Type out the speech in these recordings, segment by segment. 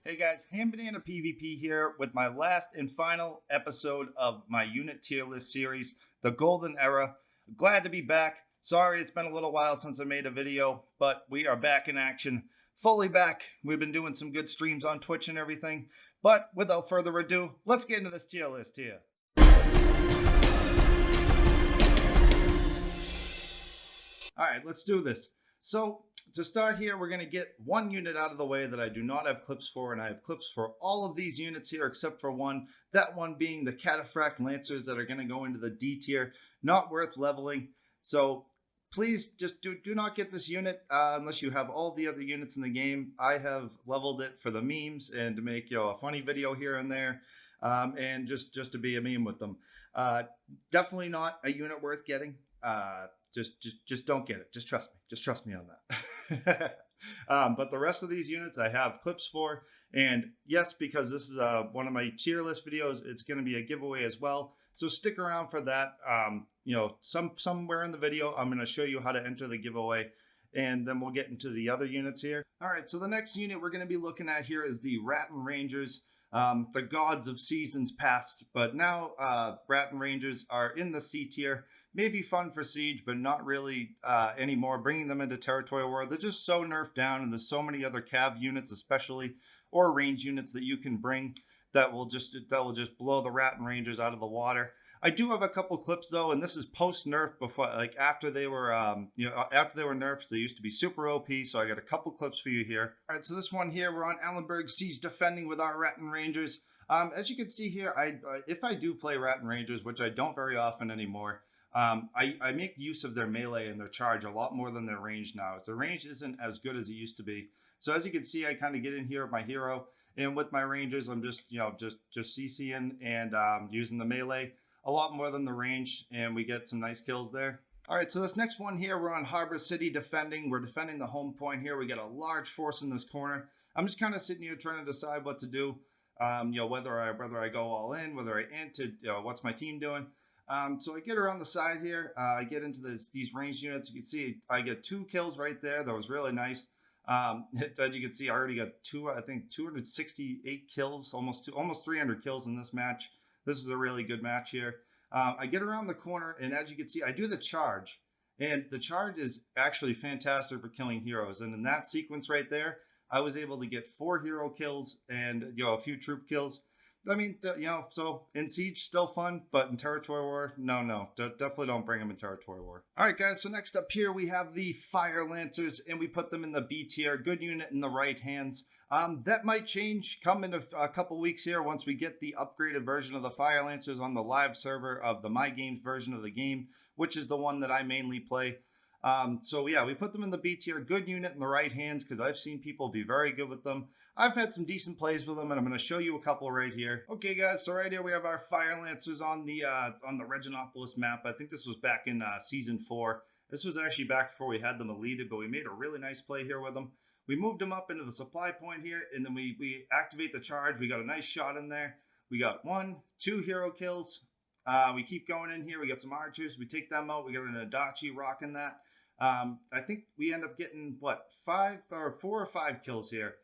Hey guys, HandBananaPvP here with my last and final episode of my unit tier list series, The Golden Era. Glad to be back. Sorry it's been a little while since I made a video, but we are back in action. Fully back. We've been doing some good streams on Twitch and everything. But without further ado, let's get into this tier list here. Alright, let's do this. So, to start here, we're going to get one unit out of the way that I do not have clips for, and I have clips for all of these units here except for one. That one being the Cataphract Lancers that are going to go into the D tier. Not worth leveling. So please just do not get this unit unless you have all the other units in the game. I have leveled it for the memes and to make a funny video here and there, and just to be a meme with them. Definitely not a unit worth getting. Just don't get it. Just trust me on that. But the rest of these units I have clips for, and yes, because this is one of my tier list videos, it's going to be a giveaway as well. So stick around for that. Somewhere in the video, I'm going to show you how to enter the giveaway, and then we'll get into the other units here. All right, so the next unit we're going to be looking at here is the Rattan Rangers. The gods of seasons past, but now Rattan Rangers are in the C tier. Maybe fun for Siege, but not really anymore. Bringing them into Territorial War, they're just so nerfed down, and there's so many other cav units, especially, or range units that you can bring that will just blow the Rattan Rangers out of the water. I do have a couple clips though, and this is post nerf, before, like after they were after they were nerfed. They used to be super OP, so I got a couple clips for you here. All right, so this one here, we're on Allenberg Siege defending with our Rattan Rangers. As you can see here, if I do play Rattan Rangers, which I don't very often anymore. I make use of their melee and their charge a lot more than their range now. Their range isn't as good as it used to be. So as you can see, I kind of get in here with my hero, and with my Rangers, I'm just CCing and using the melee a lot more than the range, and we get some nice kills there. All right, so this next one here, we're on Harbor City defending. We're defending the home point here. We got a large force in this corner. I'm just kind of sitting here trying to decide what to do. Whether I go all in, whether I ante, what's my team doing. So I get around the side here. I get into these ranged units. You can see I get 2 kills right there. That was really nice. As you can see, I already got 268 kills, almost 300 kills in this match. This is a really good match here. I get around the corner, and as you can see, I do the charge. And the charge is actually fantastic for killing heroes. And in that sequence right there, I was able to get 4 hero kills and a few troop kills. I mean, so in Siege, still fun, but in Territorial War, no, definitely don't bring them in Territorial War. All right, guys, so next up here, we have the Fire Lancers, and we put them in the B tier. Good unit in the right hands. That might change come in a couple weeks here once we get the upgraded version of the Fire Lancers on the live server of the My Games version of the game, which is the one that I mainly play. So yeah, we put them in the B tier. Good unit in the right hands because I've seen people be very good with them. I've had some decent plays with them, and I'm going to show you a couple right here. Okay, guys, so right here we have our Fire Lancers on the Reginopolis map. I think this was back in Season 4. This was actually back before we had them eluded, but we made a really nice play here with them. We moved them up into the supply point here, and then we activate the charge. We got a nice shot in there. We got 1, 2 hero kills. We keep going in here. We got some archers. We take them out. We got an Adachi rocking that. I think we end up getting, what, 4 or 5 kills here.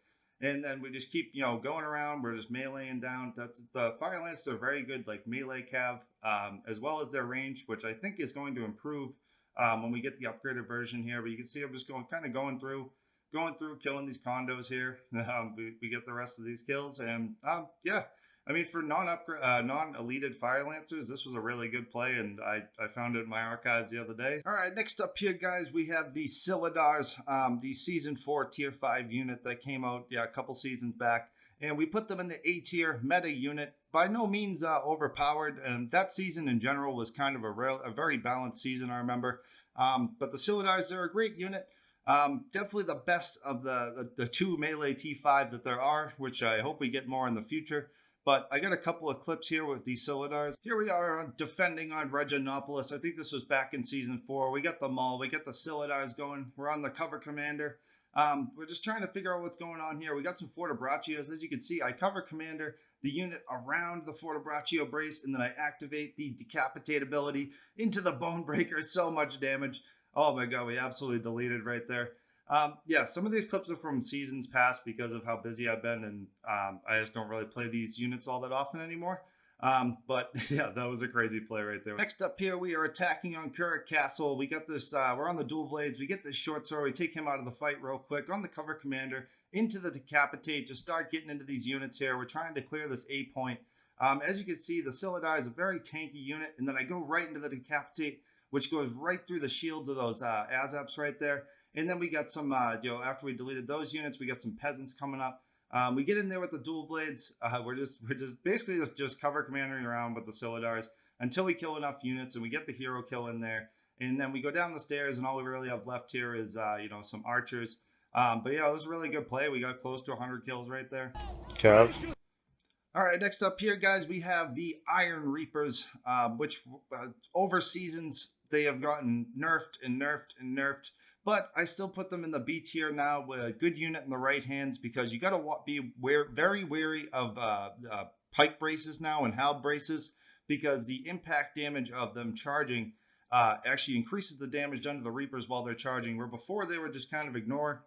And then we just keep, going around. We're just meleeing down. That's the Fire Lancers are very good, like melee cav, as well as their range, which I think is going to improve when we get the upgraded version here. But you can see I'm just going through, killing these condos here. We get the rest of these kills, and yeah. I mean, for non-eluded Fire Lancers, this was a really good play, and I found it in my archives the other day. All right, next up here, guys, we have the Cylidars, the Season 4 Tier 5 unit that came out a couple seasons back, and we put them in the A tier meta unit. By no means overpowered, and that season in general was kind of a very balanced season, I remember. But the Cylidars, they're a great unit. Definitely the best of the 2 melee T5 that there are, which I hope we get more in the future. But I got a couple of clips here with these Cylidars. Here we are defending on Reginopolis. I think this was back in Season 4. We got them all. We got the Cylidars going. We're on the cover commander. We're just trying to figure out what's going on here. We got some Fortebraccios. As you can see, I cover commander, the unit around the Fortebraccio brace, and then I activate the decapitate ability into the Bone Breaker. So much damage. Oh my god, we absolutely deleted right there. Yeah, some of these clips are from seasons past because of how busy I've been, and I just don't really play these units all that often anymore. But yeah, that was a crazy play right there. Next up here, we are attacking on Current Castle. We got this, we're on the dual blades. We get this short sword. We take him out of the fight real quick on the cover commander into the decapitate. Just start getting into these units here. We're trying to clear this A point. As you can see, the Cylidars is a very tanky unit, and then I go right into the decapitate, which goes right through the shields of those Azaps right there. And then we got some, after we deleted those units, we got some peasants coming up. We get in there with the dual blades. We're just basically just cover commandering around with the Cylidars until we kill enough units and we get the hero kill in there. And then we go down the stairs, and all we really have left here is some archers. But yeah, it was a really good play. We got close to 100 kills right there. Kev. All right, next up here, guys, we have the Iron Reapers, which over seasons they have gotten nerfed and nerfed and nerfed. But I still put them in the B tier now with a good unit in the right hands, because you got to be very wary of pike braces now and halb braces, because the impact damage of them charging actually increases the damage done to the Reapers while they're charging, where before they would just kind of ignore,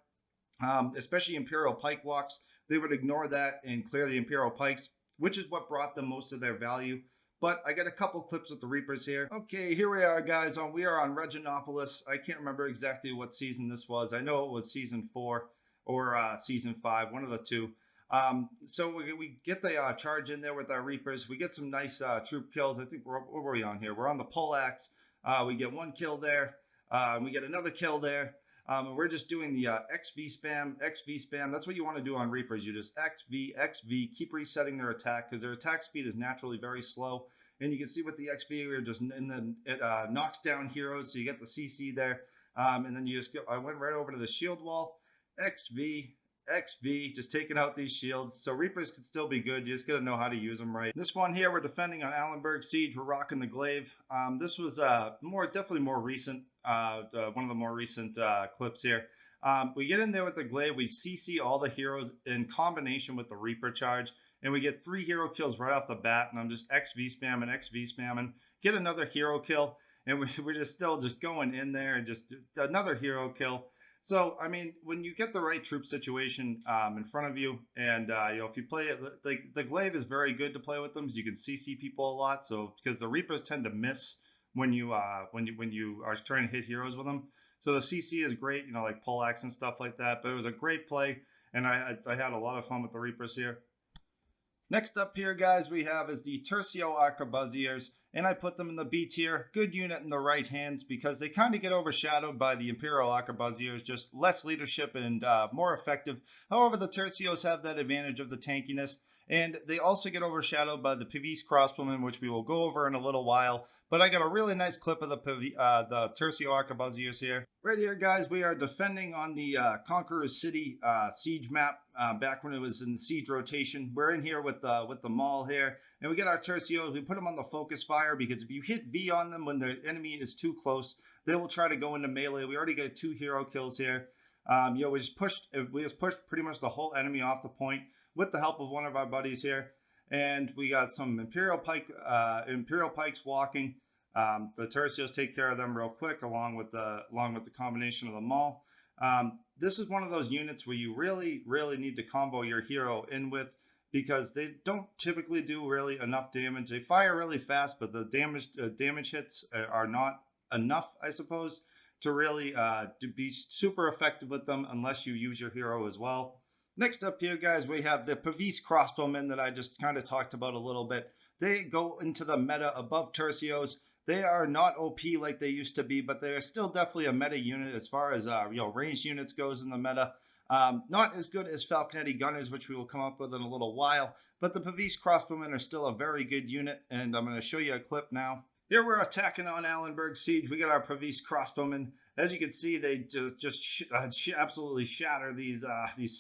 especially Imperial Pike walks, they would ignore that and clear the Imperial Pikes, which is what brought them most of their value. But I got a couple clips with the Reapers here. Okay, here we are, guys. We are on Reginopolis. I can't remember exactly what season this was. I know it was season 4 or season 5, one of the two. So we get the charge in there with our Reapers. We get some nice troop kills. I think what were we on here? We're on the poleaxe. We get one kill there. We get another kill there. And we're just doing the XV spam, XV spam. That's what you want to do on Reapers. You just XV, XV, keep resetting their attack, because their attack speed is naturally very slow. And you can see with the XV, we're just, and then it knocks down heroes, so you get the CC there. And then you just go, I went right over to the shield wall, XV, XV, just taking out these shields. So Reapers can still be good. You just got to know how to use them right. This one here, we're defending on Allenberg Siege. We're rocking the glaive. This was definitely more recent. One of the more recent clips here. We get in there with the glaive. We CC all the heroes in combination with the Reaper charge, and we get 3 hero kills right off the bat. And I'm just XV spamming, get another hero kill, and we're just still just going in there and just another hero kill. So, I mean, when you get the right troop situation in front of you, and if you play it, the glaive is very good to play with them, because you can CC people a lot. So, because the Reapers tend to miss when you are trying to hit heroes with them. So the CC is great, like poleaxe and stuff like that. But it was a great play, and I had a lot of fun with the Reapers here. Next up here, guys, we have is the Tercio Arquebusiers, and I put them in the B tier. Good unit in the right hands, because they kind of get overshadowed by the Imperial Arquebusiers, just less leadership and more effective. However, the Tercios have that advantage of the tankiness, and they also get overshadowed by the Pavise Crossbowmen, which we will go over in a little while. But I got a really nice clip of the Tercio Arquebusiers here. Right here, guys, we are defending on the Conqueror City siege map back when it was in the siege rotation. We're in here with the mall here, and we get our Tercios. We put them on the focus fire, because if you hit V on them when the enemy is too close, they will try to go into melee. We already got 2 hero kills here. We just pushed pretty much the whole enemy off the point with the help of one of our buddies here. And we got some Imperial Pikes walking. The Tercios take care of them real quick, along with the combination of the maul. This is one of those units where you really need to combo your hero in with, because they don't typically do really enough damage. They fire really fast, but the damage hits are not enough, I suppose, to really to be super effective with them, unless you use your hero as well. Next up here, guys, we have the Pavise Crossbowmen that I just kind of talked about a little bit. They go into the meta above Tercios. They are not OP like they used to be, but they're still definitely a meta unit as far as ranged units goes in the meta. Not as good as Falconetti Gunners, which we will come up with in a little while, but the Pavise Crossbowmen are still a very good unit, and I'm going to show you a clip now. Here we're attacking on Allenberg Siege. We got our Pavise Crossbowmen. As you can see, they just absolutely shatter these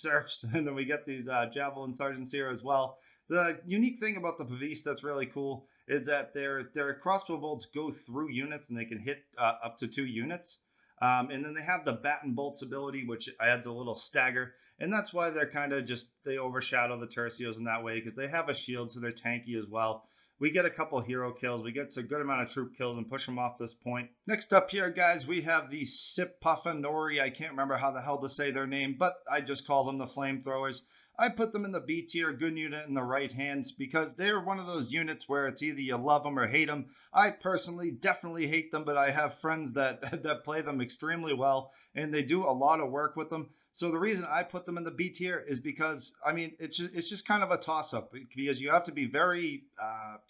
serfs, and then we get these javelin sergeants here as well. The unique thing about the Pavise that's really cool is that their crossbow bolts go through units, and they can hit up to 2 units. And then they have the baton bolts ability, which adds a little stagger, and that's why they're kind of they overshadow the Tercios in that way, because they have a shield, so they're tanky as well. we get a couple hero kills, we get a good amount of troop kills and push them off this point. Next up here, guys, we have the Sipafanori. I can't remember how the hell to say their name, but I just call them the Flamethrowers. I put them in the B tier, good unit in the right hands, because they're one of those units where it's either you love them or hate them. I personally definitely hate them, but I have friends that play them extremely well, and they do a lot of work with them. So the reason I put them in the B tier is because, I mean, it's just kind of a toss-up, because you have to be very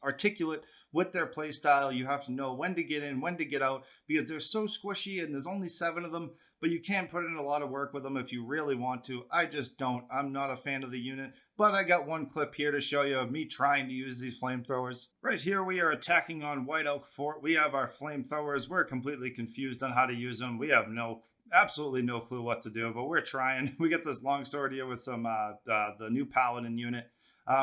articulate with their play style. You have to know when to get in, when to get out, because they're so squishy and there's only 7 of them. But you can put in a lot of work with them if you really want to. I just don't. I'm not a fan of the unit. But I got one clip here to show you of me trying to use these Flamethrowers. Right here we are attacking on White Oak Fort. We have our Flamethrowers. We're completely confused on how to use them. We have absolutely no clue what to do, but we're trying. We get this longsword here with some the new Paladin unit.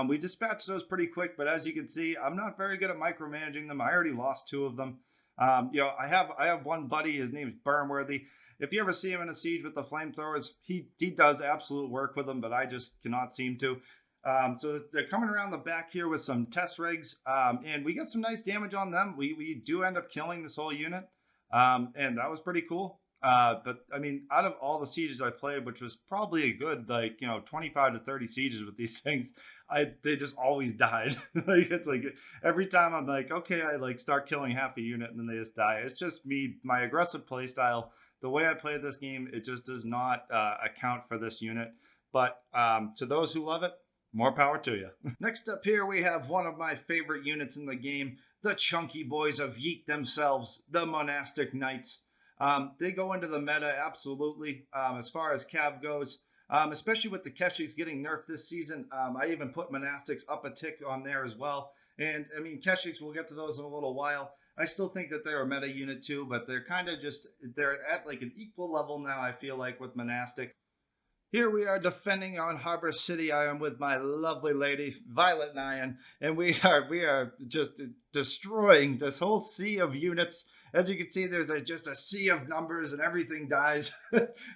We dispatched those pretty quick, but as you can see, I'm not very good at micromanaging them. I already lost 2 of them. I have one buddy. His name is Burnworthy. If you ever see him in a siege with the Flamethrowers, he does absolute work with them, but I just cannot seem to. So they're coming around the back here with some test rigs, and we get some nice damage on them. We do end up killing this whole unit, and that was pretty cool. But I mean, out of all the sieges I played, which was probably a good 25 to 30 sieges with these things, they just always died. It's like every time I'm like, okay, I start killing half a unit and then they just die. It's just me, my aggressive play style. The way I play this game, it just does not account for this unit. But to those who love it, more power to you. Next up here, we have one of my favorite units in the game, the chunky boys of YEET themselves, the Monastic Knights. They go into the meta, absolutely, as far as Cav goes, especially with the Keshigs getting nerfed this season. I even put Monastics up a tick on there as well. And, I mean, Keshigs, we'll get to those in a little while. I still think that they're a meta unit too, but they're kind of they're at like an equal level now, I feel like, with Monastic. Here we are defending on Harbor City. I am with my lovely lady, Violet Nyan, and we are just destroying this whole sea of units. As you can see, there's just a sea of numbers and everything dies.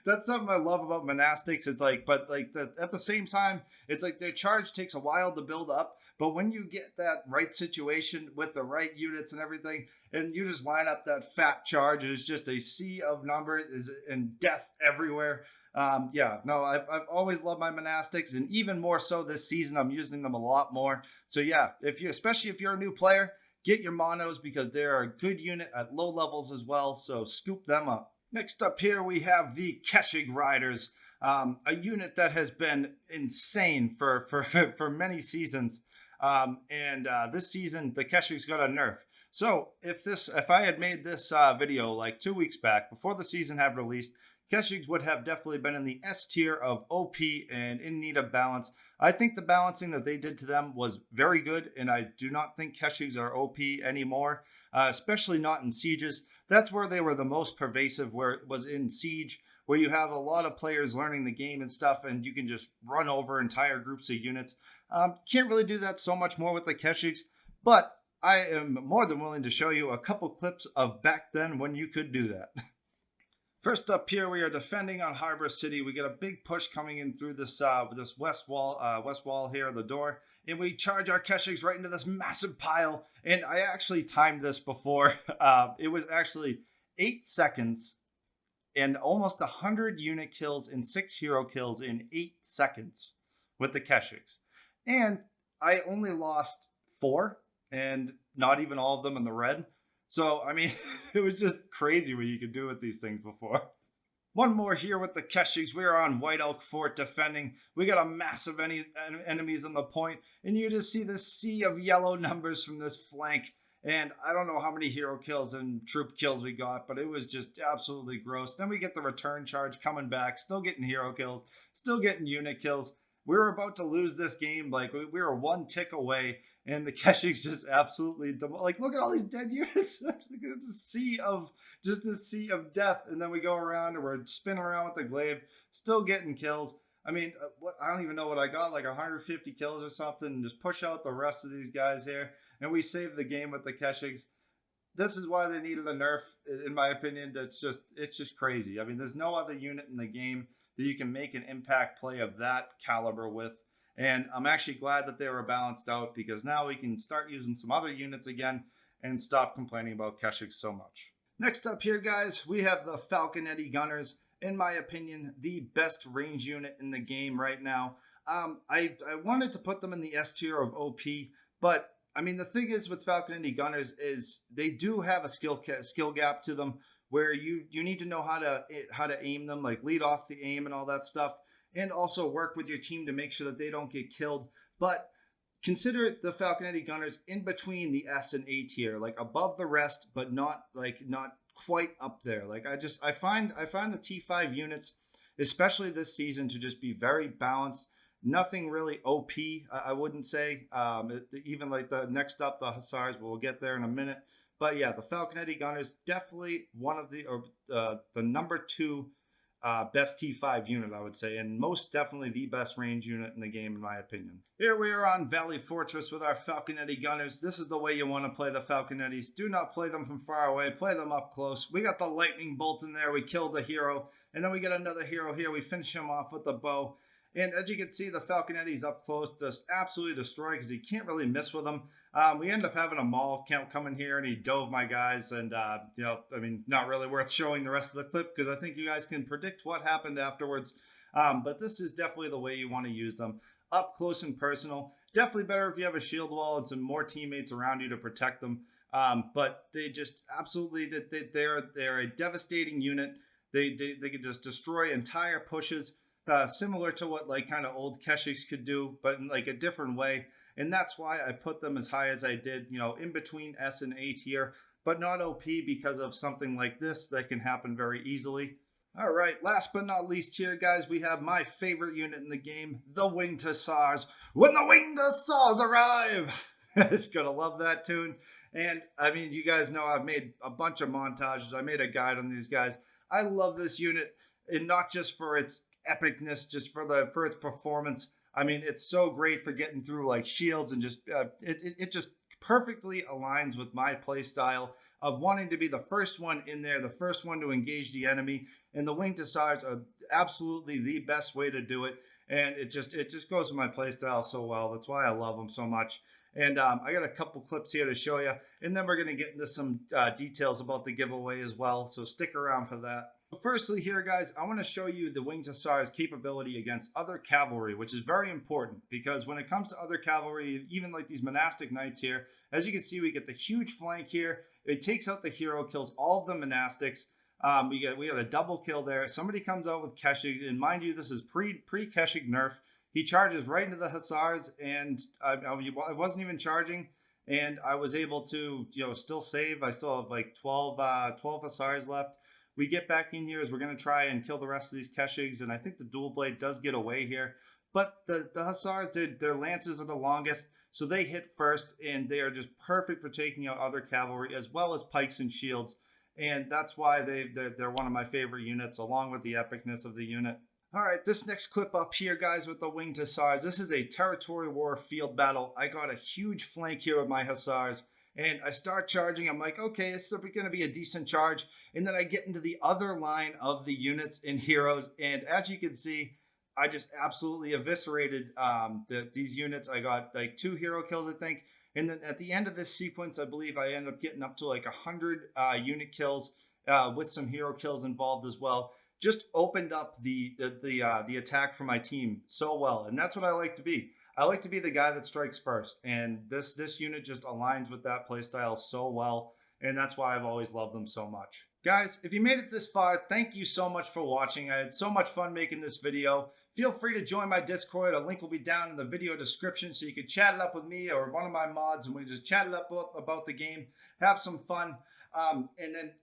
That's something I love about Monastics. It's like, at the same time, it's like their charge takes a while to build up. But when you get that right situation with the right units and everything, and you just line up that fat charge, it's just a sea of numbers and death everywhere. I've always loved my Monastics, and even more so this season, I'm using them a lot more. So yeah, especially if you're a new player, get your monos because they're a good unit at low levels as well. So scoop them up. Next up here, we have the Keshig Riders, a unit that has been insane for many seasons. This season, the Keshigs got a nerf. So if I had made this video like 2 weeks back before the season had released, Keshigs would have definitely been in the S tier of OP and in need of balance. I think the balancing that they did to them was very good, and I do not think Keshigs are OP anymore, especially not in sieges. That's where they were the most pervasive, where it was in siege, where you have a lot of players learning the game and stuff, and you can just run over entire groups of units. Can't really do that so much more with the Keshigs, but I am more than willing to show you a couple clips of back then when you could do that. First up here, we are defending on Harbor City. We get a big push coming in through this west wall here, the door, and we charge our Keshigs right into this massive pile. And I actually timed this before. It was actually 8 seconds and almost 100 unit kills and 6 hero kills in 8 seconds with the Keshigs. And I only lost 4, and not even all of them in the red. So, I mean, it was just crazy what you could do with these things before. One more here with the Keshigs. We are on White Oak Fort defending. We got a massive enemies on the point, and you just see this sea of yellow numbers from this flank. And I don't know how many hero kills and troop kills we got, but it was just absolutely gross. Then we get the return charge coming back, still getting hero kills, still getting unit kills. We were about to lose this game. Like, we were 1 tick away, and the Keshigs just absolutely, look at all these dead units. Look at this sea of death. And then we go around and we're spinning around with the glaive, still getting kills. I mean, I don't even know what I got, like 150 kills or something, and just push out the rest of these guys here. And we saved the game with the Keshigs. This is why they needed a nerf, in my opinion. It's just crazy. I mean, there's no other unit in the game that you can make an impact play of that caliber with. And I'm actually glad that they were balanced out, because now we can start using some other units again and stop complaining about Keshig so much. Next up here, guys, we have the Falconetti Gunners. In my opinion, the best range unit in the game right now. I wanted to put them in the S tier of OP, but I mean, the thing is with Falconetti Gunners is they do have a skill gap to them, where you need to know how to aim them, like lead off the aim and all that stuff, and also work with your team to make sure that they don't get killed. But consider the Falconetti Gunners in between the S and A tier, like above the rest, but not quite up there. Like I find the T5 units, especially this season, to just be very balanced. Nothing really OP, I wouldn't say. Even like the next up, the Hussars, we'll get there in a minute. But yeah, the Falconetti Gunners, definitely one of the number 2 best T5 unit, I would say, and most definitely the best range unit in the game, in my opinion. Here we are on Valley Fortress with our Falconetti Gunners. This is the way you want to play the Falconettis. Do not play them from far away. Play them up close. We got the lightning bolt in there. We killed a hero, and then we get another hero here. We finish him off with the bow. And as you can see, the Falconettis up close just absolutely destroy, because you can't really miss with them. We end up having a Maul count come in here, and he dove my guys. And, you know, I mean, not really worth showing the rest of the clip, because I think you guys can predict what happened afterwards. But this is definitely the way you want to use them. Up close and personal. Definitely better if you have a shield wall and some more teammates around you to protect them. But they just absolutely, they're a devastating unit. They can just destroy entire pushes. Similar to what like kind of old Keshigs could do, but in like a different way. And that's why I put them as high as I did, you know, in between S and A tier, but not OP because of something like this that can happen very easily. All right, last but not least here, guys, we have my favorite unit in the game, the Winged Hussars. When the Winged Hussars arrive! It's gonna love that tune. And I mean, you guys know I've made a bunch of montages. I made a guide on these guys. I love this unit, and not just for its epicness, just for its performance. I mean, it's so great for getting through like shields, and just it just perfectly aligns with my play style of wanting to be the first one in there, the first one to engage the enemy. And the Winged Hussars are absolutely the best way to do it, and it just goes with my play style so well. That's why I love them so much. And I got a couple clips here to show you, and then we're going to get into some details about the giveaway as well, so stick around for that. But firstly here, guys, I want to show you the Winged Hussars' capability against other cavalry, which is very important, because when it comes to other cavalry, even like these Monastic Knights here, as you can see, we get the huge flank here. It takes out the hero, kills all of the Monastics. We got a double kill there. Somebody comes out with Keshig, and mind you, this is pre-Keshig nerf. He charges right into the Hussars, and I wasn't even charging, and I was able to, you know, still save. I still have like 12 Hussars left. We get back in here as we're going to try and kill the rest of these Keshigs, and I think the dual blade does get away here. But the Hussars, their lances are the longest, so they hit first, and they are just perfect for taking out other cavalry, as well as pikes and shields. And that's why they're one of my favorite units, along with the epicness of the unit. All right, this next clip up here, guys, with the Winged Hussars. This is a territory war field battle. I got a huge flank here with my Hussars, and I start charging. I'm like, okay, this is going to be a decent charge. And then I get into the other line of the units and heroes, and as you can see, I just absolutely eviscerated these units. I got like 2 hero kills, I think. And then at the end of this sequence, I believe I ended up getting up to like 100 unit kills with some hero kills involved as well. Just opened up the attack for my team so well, and that's what I like to be. I like to be the guy that strikes first, and this unit just aligns with that playstyle so well, and that's why I've always loved them so much. Guys, if you made it this far, thank you so much for watching. I had so much fun making this video. Feel free to join my Discord. A link will be down in the video description, so you can chat it up with me or one of my mods, and we just chat it up about the game, have some fun, and then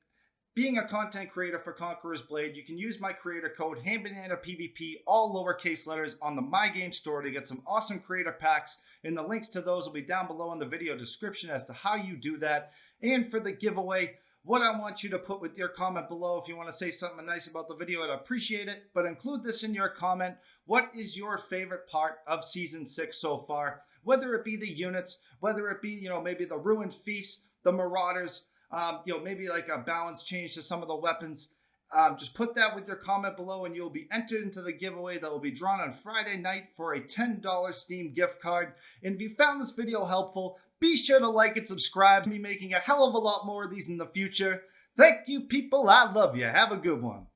being a content creator for Conqueror's Blade, you can use my creator code HandBananaPvP, all lowercase letters, on the My Game store to get some awesome creator packs, and the links to those will be down below in the video description as to how you do that. And for the giveaway, what I want you to put with your comment below, if you want to say something nice about the video, I'd appreciate it, but include this in your comment. What is your favorite part of Season 6 so far? Whether it be the units, whether it be, you know, maybe the Ruined Fiefs, the Marauders, you know, maybe like a balance change to some of the weapons. Just put that with your comment below and you'll be entered into the giveaway that will be drawn on Friday night for a $10 Steam gift card. And if you found this video helpful, be sure to like and subscribe. I'll be making a hell of a lot more of these in the future. Thank you, people. I love you. Have a good one.